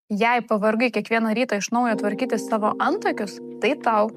Jei pavargai kiekvieną rytą iš naujo tvarkyti savo antakius, tai tau.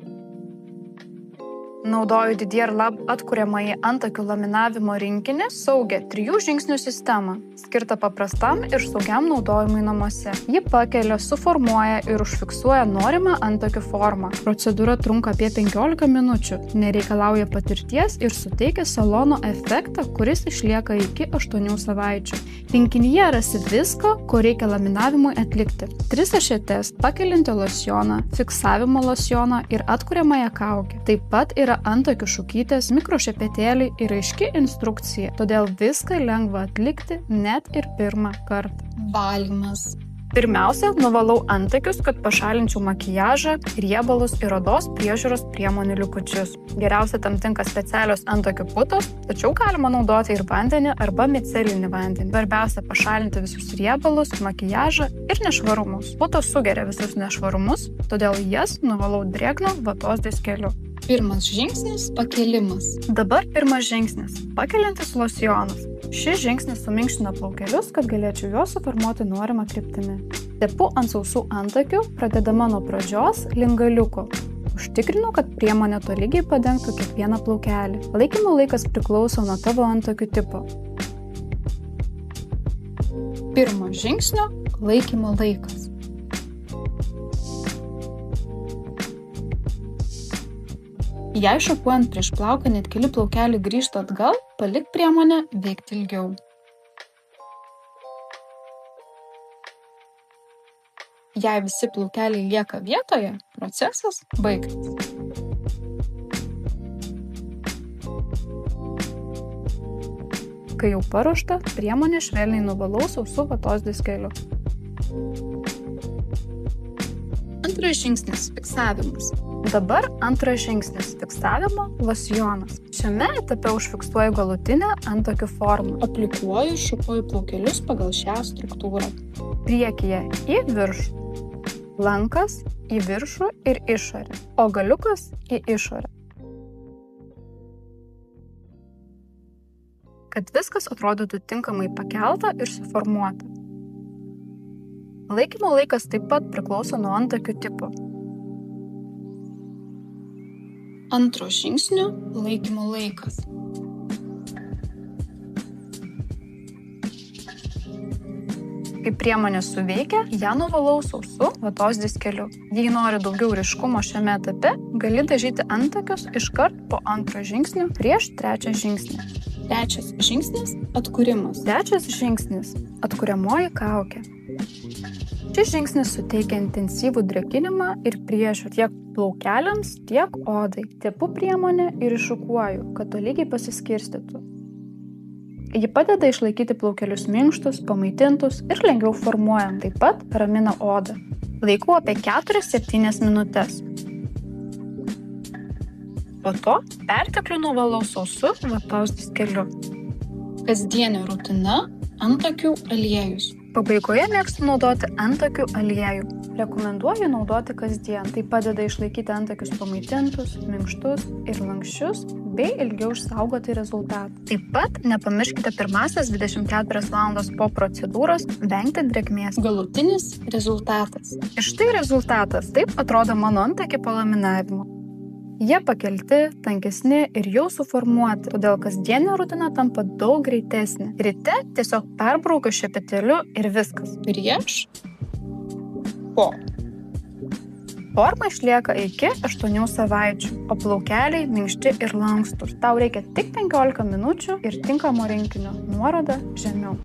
Naudoju Didier Lab atkuriamąjį antakių laminavimo rinkinį saugią 3 žingsnių sistemą, skirtą paprastam ir saugiam naudojimui namuose. Ji pakelia, suformuoja ir užfiksuoja norimą antakių formą. Procedūra trunka apie 15 minučių, nereikalauja patirties ir suteikia salono efektą, kuris išlieka iki 8 savaičių. Rinkinyje rasi visko, ko reikia laminavimui atlikti. 3 ašetes, pakeliantį losjoną, fiksavimo losjoną ir atkuriamąją kaukę. Taip pat yra antakių šukytės, mikrošepetėliai ir aiški instrukcija, todėl viską lengva atlikti net ir pirmą kartą. Valymas. Pirmiausia, nuvalau antakius, kad pašalinčiau makiažą, riebalus ir odos priežiūros priemonių likučius. Geriausia tam tinka specialios antakių putos, tačiau galima naudoti ir vandenį arba micelinį vandenį. Svarbiausia pašalinti visus riebalus, makiažą ir nešvarumus. Putos sugeria visus nešvarumus, todėl jas nuvalau drėgnu vatos diskeliu. Pirmas žingsnis – pakėlimas. Dabar pirmas žingsnis – pakeliantis losjonas. Šis žingsnis suminkština plaukelius, kad galėčiau juos suformuoti norimą kryptimi. Tepu ant sausų antakių, pradedama nuo pradžios link galiuko. Užtikrinu, kad priemonė tolygiai padengtų kiekvieną plaukelį. Laikymo laikas priklauso nuo tavo antakių tipo. Pirmo žingsnio – laikymo laikas. Jei šapuojant prieš plauką net keli plaukeliai grįžtų atgal, palik priemonę veikti ilgiau. Jei visi plaukeliai lieka vietoje, procesas baigtas. Kai jau paruošta, priemonę švelniai nuvalau sausu vatos diskeliu. Antras žingsnis – fiksavimas. Dabar antras žingsnis – fiksavimo losjonas. Šiame etape užfiksuoju galutinę antakių formą. Aplikuoju, šukuoju plaukelius pagal šią struktūrą. Priekyje į viršų, lankas į viršų ir išorę, o galiukas į išorę. Kad viskas atrodytų tinkamai pakelta ir suformuota. Laikymo laikas taip pat priklauso nuo antakių tipo. Antro žingsnio laikymo laikas. Kai priemonė suveikia, ją nuvalau sausu vatos diskeliu. Jei nori daugiau ryškumo šiame etape, gali dažyti antakius iškart po antro žingsnio prieš trečią žingsnį. Trečias žingsnis – atkūrimas. Trečias žingsnis – atkuriamoji kaukė. Šis žingsnis suteikia intensyvų drėkinimą ir priežiūrą tiek plaukeliams, tiek odai. Tepu priemonę ir iššukuoju, kad tolygiai pasiskirstytų. Ji padeda išlaikyti plaukelius minkštus, pamaitintus ir lengviau formuojant, taip pat ramina odą. Laikau apie 4-7 minutes. Po to perteklių nuvalau sausu vatos diskeliu. Kasdienė rutina – antakių aliejus. Pabaigoje mėgstu naudoti antakių aliejų. Rekomenduoju naudoti kasdien. Tai padeda išlaikyti antakius pamaitintus, minkštus ir lanksčius, bei ilgiau išsaugoti rezultatą. Taip pat nepamirškite pirmasias 24 valandas po procedūros vengti drėgmės. Galutinis rezultatas. Ir štai rezultatas. Taip atrodo mano antakiai po laminavimo. Jie pakelti, tankesni ir jau suformuoti, todėl kasdienė rutina tampa daug greitesnė. Ryte tiesiog perbraukiu šepetėliu ir viskas. Prieš, po. Forma išlieka iki 8 savaičių, o plaukeliai minkšti ir lankstus. Tau reikia tik 15 minučių ir tinkamo rinkinio. Nuoroda žemiau.